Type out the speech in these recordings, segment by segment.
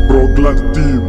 Proglatim.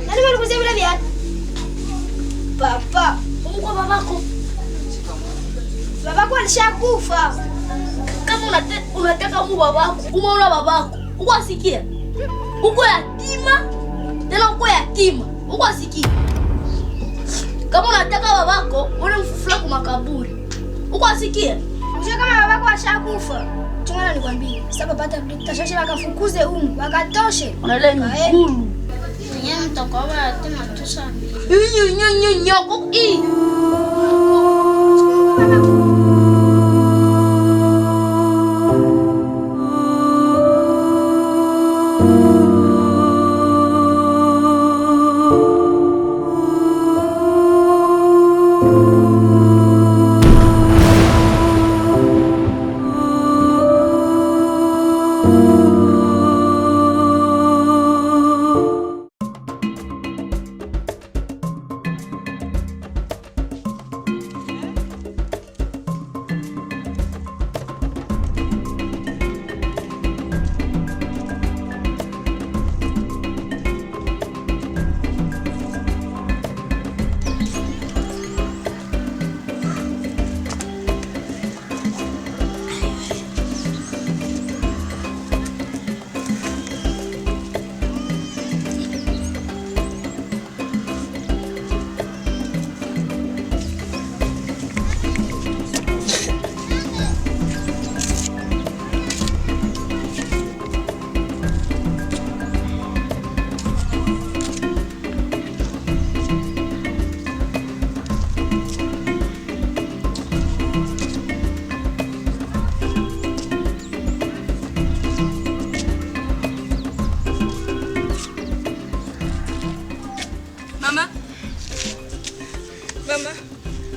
Nani walikuuzia vile viatu? Papa, umko babako. Babako alishakufa. Kama unataka babako, umeona babako. Uko asikia? Uko yatima. Tena uko yatima. Uko asikia? Kama unataka babako, unamfufula kwa makaburi. Uko asikia? Unajua kama babako ashakufa. Chungana nikwambie, sababu pata tashashe wakafukuze wakatoshe. Unaelewa ngulu. Nyinyi mtakuwa yatima tusami. Nyoko.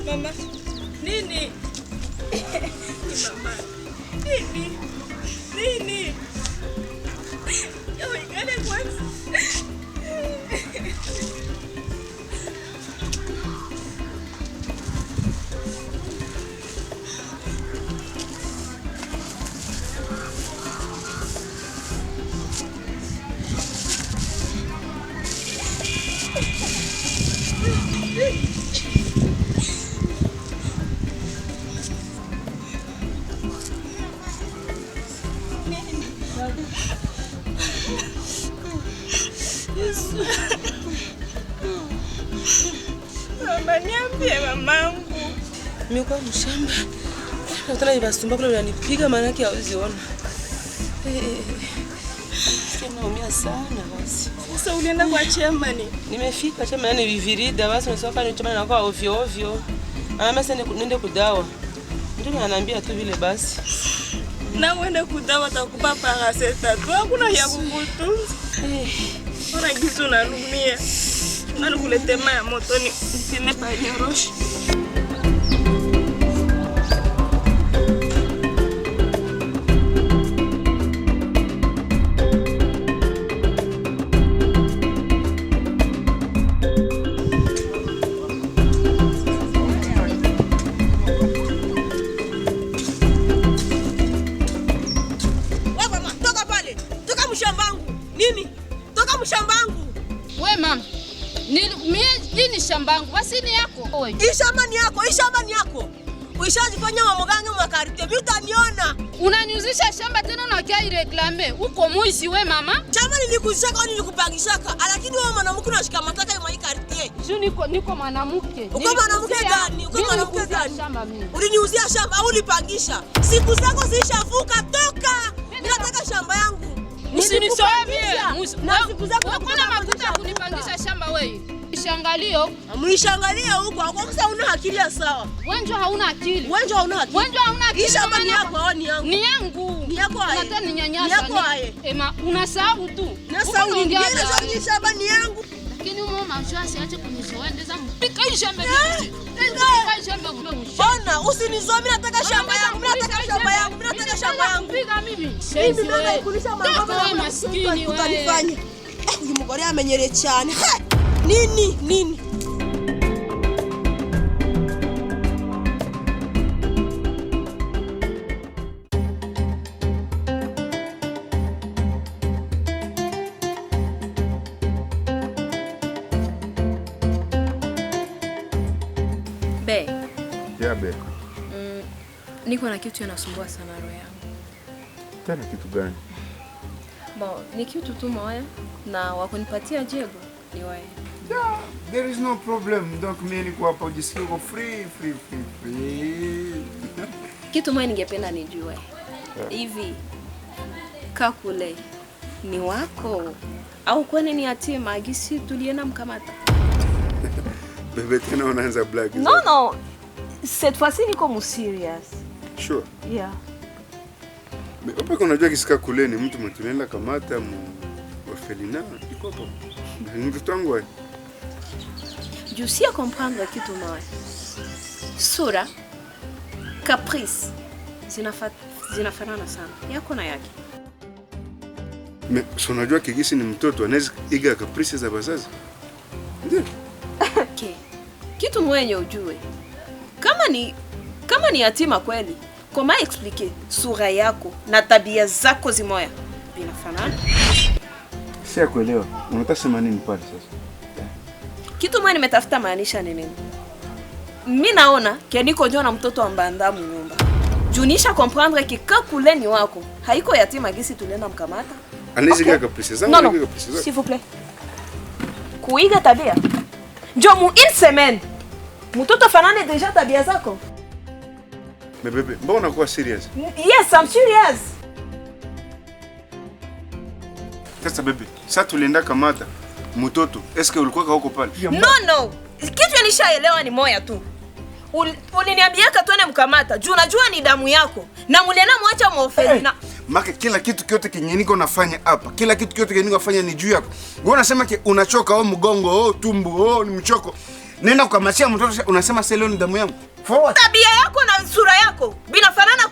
Mama, nini? Mama, nini? Ikale kwanza. Mama, niambie mamangu. Nimekuwa mshamba. Nataka ibasumba kule unanipiga maana yake hauziona. Naumia sana basi. Sasa ulienda kwa chemani? Nimefika chemani ni vivirida basi unasema ni chemani nakuwa ovyo ovyo. Mama sasa niende kudawa. Ndio ananiambia tu vile basi. Na uende kudawa atakupa paracetamol. Hakuna ya kukutunza. Ona kitu unanumia. Nani kulete maji ya moto ni nipime pa nyoroshi. Nini shambangu? Basi ni yako. Hii shamba ni yako. Uishajifanya mamoganga mwakarite. Mimi utaniona. Unaniuzisha shamba tena unakia ireklame. Uko mwizi we mama. Chama nilikuzishaka au nilikupangishaka? Lakini wewe mwanamke unashika mataka ya karite. Juu niko mwanamke. Uko mwanamke gani? Uko mwanamke gani? Uliniuzia shamba au ulipangisha? Siku zako zilishavuka, toka. Mimi nataka shamba yangu. Usinisoe. Na siku zako hakuna mafuta ya kunipangisha shamba wewe. Ishangalio. Mlishangalia huko, kwa una akili ya sawa. Wenjo hauna akili. Wenjo hauna akili. Wenjo hauna akili. Shamba ni yako au ni yangu? Ni yangu. Ni yako aye. Unataka ninyanyasa. Ni yako aye. Ema unasahau tu. Nasahau ni ngine sio shamba ni yangu. Lakini mama mshwa siache kunizoea ndeza mpika hii shamba. Bana, usinizome, nataka shamba yangu. Mimi nataka shamba yangu. Mimi nataka shamba yangu. Piga mimi. Mimi nataka kulisha mambo wewe maskini wewe. Utanifanya. Huyu mgore amenyere cyane. Nini? Be. Ya be. Niko na kitu yanasumbua sana roho yangu. Tena kitu gani? Bon, ni kitu tu moja na wakunipatia jibu ni wewe. Yeah, there is no problem. Donc mimi niko hapa ujisikie uko free. Kitu moja ningependa nijue. Hivi Kakule ni wako au kwani ni yatima gisi tulienda mkamata? Bebe tena unaanza blague. Non, cette fois-ci niko serious. Sure. Yeah. Mais upa unajua kisika kule ni mtu mtunaenda kamata wa Felina iko hapo. Ni mtu wangu wewe. Jusia comprendre kitu moja. Sura caprice zinafanana sana. Yako na yake. Mais unajua kigisi ni mtoto anaweza iga caprice za bazazi. Ndio. Okay. Kitu mwenye ujue. Kama ni yatima kweli, koma explique sura yako na tabia zako zimoya vinafanana? Si kuelewa. Unataka sema nini pale sasa? Kitu mwenye nimetafuta maanisha nini? Mimi naona keniko njoo na mtoto wa mbandamu nyumba. Junisha comprendre que Kakule ni wako. Haiko yatima gisi tulienda mkamata. Anaweza iga caprice zangu, non, s'il vous plaît. Kuiga tabia. Njoo mu une semaine. Mtoto fanane deja tabia zako. Mais bebe, mbona unakuwa serious? Yes, I'm serious. Sasa bebe, sasa tulienda kamata mtoto. Eske ulikuwa huko pale? No. Kitu nishaelewa ni moya tu. Uliniambiaka tuone mkamata. Juu unajua ni damu yako. Na muliena mwacha Felina. Maka kila kitu kyote kenye niko nafanya hapa. Kila kitu kyote kenye niko nafanya ni juu yako. Wewe unasema unachoka au mgongo, tumbo, ni mchoko. Nenda kukamachia mtoto unasema sasa leo ni damu yangu. Forward. Tabia yako na sura yako binafanana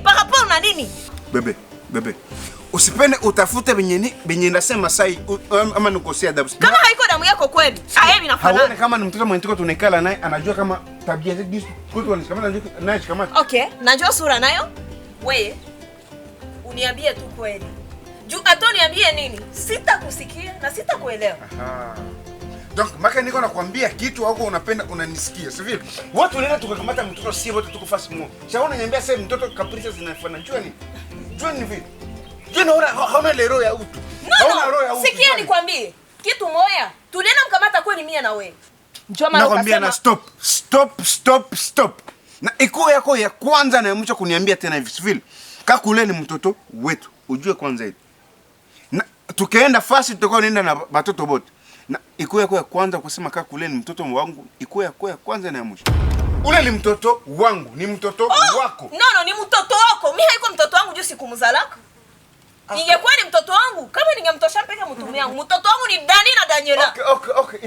paka na nini? Bebe. Usipende utafute benye nasema sai ama nikosea adabu. Kama haiko damu yako kweli. Binafanana. Haone kama ni mtoto mwenye tunekala naye anajua kama tabia zetu kwetu anakamata naye shikamata. Okay, najua sura nayo. Wewe uniambie tu kweli. Juu atoniambie nini? Sitakusikia na sitakuelewa. Aha. Donc maka niko nakwambia kitu wako unapenda unanisikia. Si vile? Watu wanaenda tukakamata mtoto si wote tuko fast mo. Shaona niambia sasa mtoto caprice zinafanya. Jua ni vile. Jua hauna lero ya utu. Hauna roho ya utu. Sikia nikwambie. Kitu moya. Tulienda mkamata kweli mimi na wewe. Njoo mara nakwambia na stop. Na iko yako ya kwanza na mcho kuniambia tena hivi. Si vile? Kakule ni mtoto wetu. Ujue kwanza hivi. Na tukaenda fast tutakuwa nenda na watoto wote. Na iko yako ya kwanza kusema Kakule ni mtoto wangu, iko yako ya kwanza na ya mwisho. Ule ni mtoto wangu, ni mtoto wako. No, ni mtoto wako. Mimi haiko mtoto wangu juu sikumzalaka. Ingekuwa ni mtoto wangu, kama ningemtosha mpeke mtumia yangu. Mtoto wangu ni Dani na Daniela. Okay,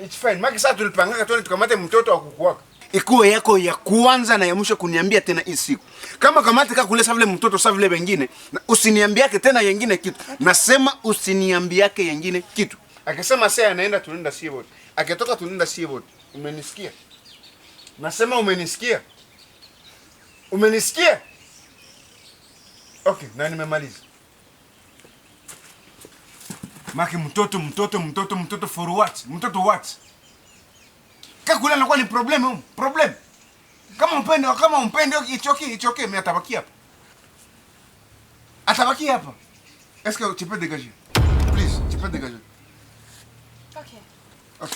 it's fine. Maki sasa tulipanga tuone tukamate mtoto wa kuku wako. Iko yako ya kwanza na ya mwisho kuniambia tena hii siku. Kama kamate Kakule sasa vile mtoto sasa vile wengine, usiniambiake tena yengine kitu. Nasema usiniambiake yengine kitu. Akisema sasa anaenda tunaenda sie wote. Akitoka tunaenda sie wote. Umenisikia? Nasema umenisikia? Umenisikia? Okay, na nimemaliza. Maki mtoto for what? Mtoto what? Kakule anakuwa ni problem. Kama umpende ichoke, mimi atabaki hapa. Atabaki hapa. Est-ce que tu peux dégager? Please, tu peux dégager. OK.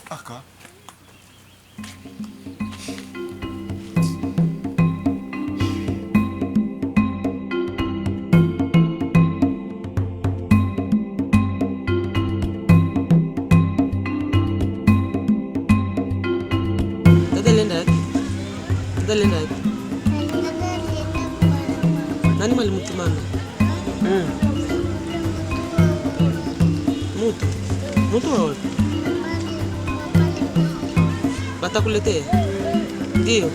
Aka. Nani malimutumana? Mutu wa wapi? Batakuletea? Ndio.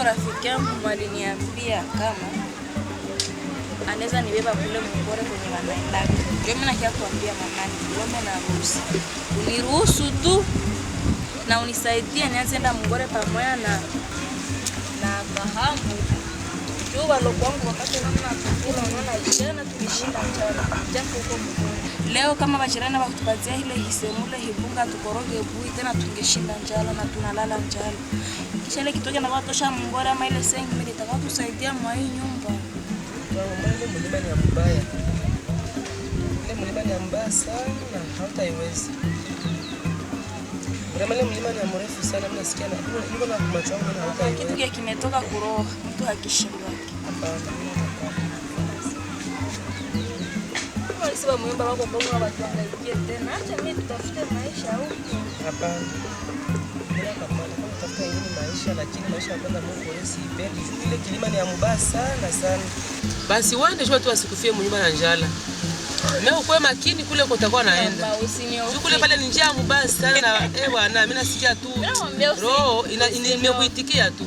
Rafiki yangu aliniambia kama anaweza nibeba kule Mungore kwenye wanaenda. Ndio mimi nakia kuambia mamani, niombe na ruhusa. Uniruhusu tu na unisaidie nianze enda Mungore pamoja na fahamu. Ndio walokuangu wakati namna kukula unaona jana tulishinda mchana. Japo huko Mungore. Leo kama bachirana wakutupatia ile hisemule hibunga tukoroge bui tena tungeshinda njala na tunalala njala. Kisha ile kitoke na watosha Mungore ama ile sengi mimi nitakatusaidia mwa hii nyumba. Ile mlima ni mbaya. Ile mlima ni mbaya sana, hautaiwezi. Ile mlima ni mrefu sana, mimi nasikia niko na macho yangu na hautaiwezi. Kitu kimetoka kuroha, mtu hakishindwa. Hapana. Sasa muomba wako bongo watu wangalie tena. Acha mimi tutafute maisha huko. Hapana. Bila kama tafuta ingine maisha, lakini maisha ya kwanza Mungu sipendi. Ile kilima ni mbaya sana sana. Basi wende shwa tu asikufie mnyumba na njala. Leo kwa makini kule utakuwa naenda. Kule pale ni njia mbaya sana na bwana mimi nasikia tu. Roho imekuitikia tu.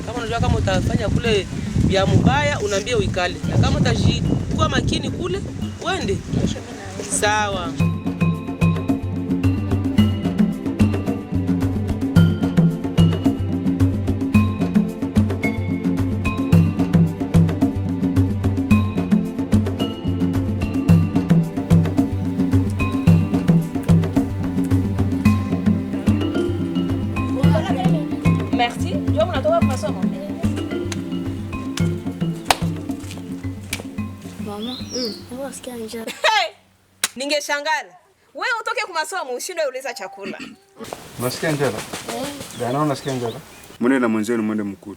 Kama unajua kama utafanya kule vya mbaya unaambia uikale. Na kama utajikuwa makini kule wende. Sawa. Merci. Ndio mnatoka masomo. Mama, unasikia njaa. Ningeshangala. Wewe utoke kwa masomo ushinde uleza chakula. Unasikia njala? Bana unasikia njala? Mwende na mwenzenu mwende mkulu.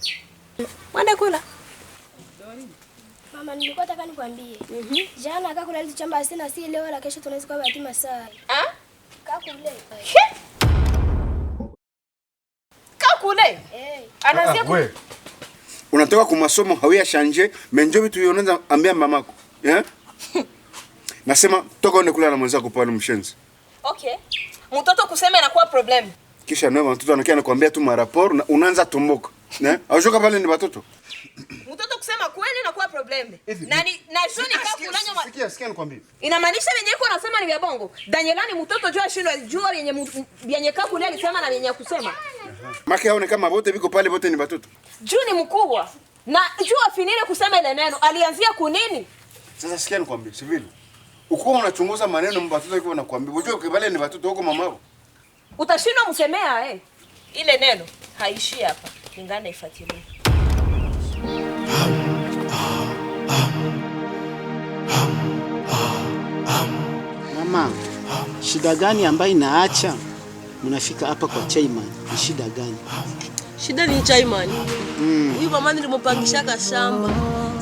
Mwende kula. Mama, nilikuwa nataka nikwambie. Jana akakula ile chamba sina si leo la kesho tunaweza kwa bahati Masai. Kakule. Kakule? Anazia wewe. Unatoka kwa masomo hawia shanje, menjo vitu unaanza ambia mamako. Nasema toka uende kula na mwenzako pale mshenzi. Okay. Mtoto kusema inakuwa problem. Kisha nawe mtoto anakia anakuambia tu maraporo na unaanza tumboka. Aujoka pale ni watoto. Mtoto kusema kweli inakuwa problem. Na Joni kakulanya sikia nikwambie. Inamaanisha wenye yuko anasema ni vya bongo. Danielani mtoto jua shindwa jua yenye kakule alisema na yenye kusema. Maki haone kama wote biko pale wote ni watoto. Juni mkubwa. Na jua finire kusema ile neno alianzia kunini? Sasa sikia nikwambie, civil. Uko unachunguza maneno mbatoto yuko nakwambia. Unajua kibale ni watoto huko mamao. Utashindwa msemea ile neno haishi hapa. Ingana ifuatilie. Mama, shida gani ambayo inaacha mnafika hapa kwa Chaiman? Ni shida gani? Shida ni Chaiman. Huyu mama nilimupangishaka shamba.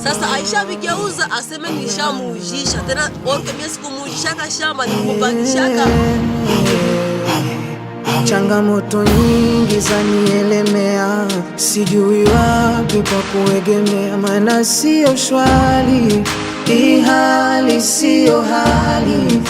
Sasa Aisha vigeuza aseme nishamuujisha. Tena orke mimi sikumuujishaka shamba nilimupangishaka. Changamoto nyingi zanielemea, sijui wapi pa kuegemea, maana sio shwari hii hali siyo hali.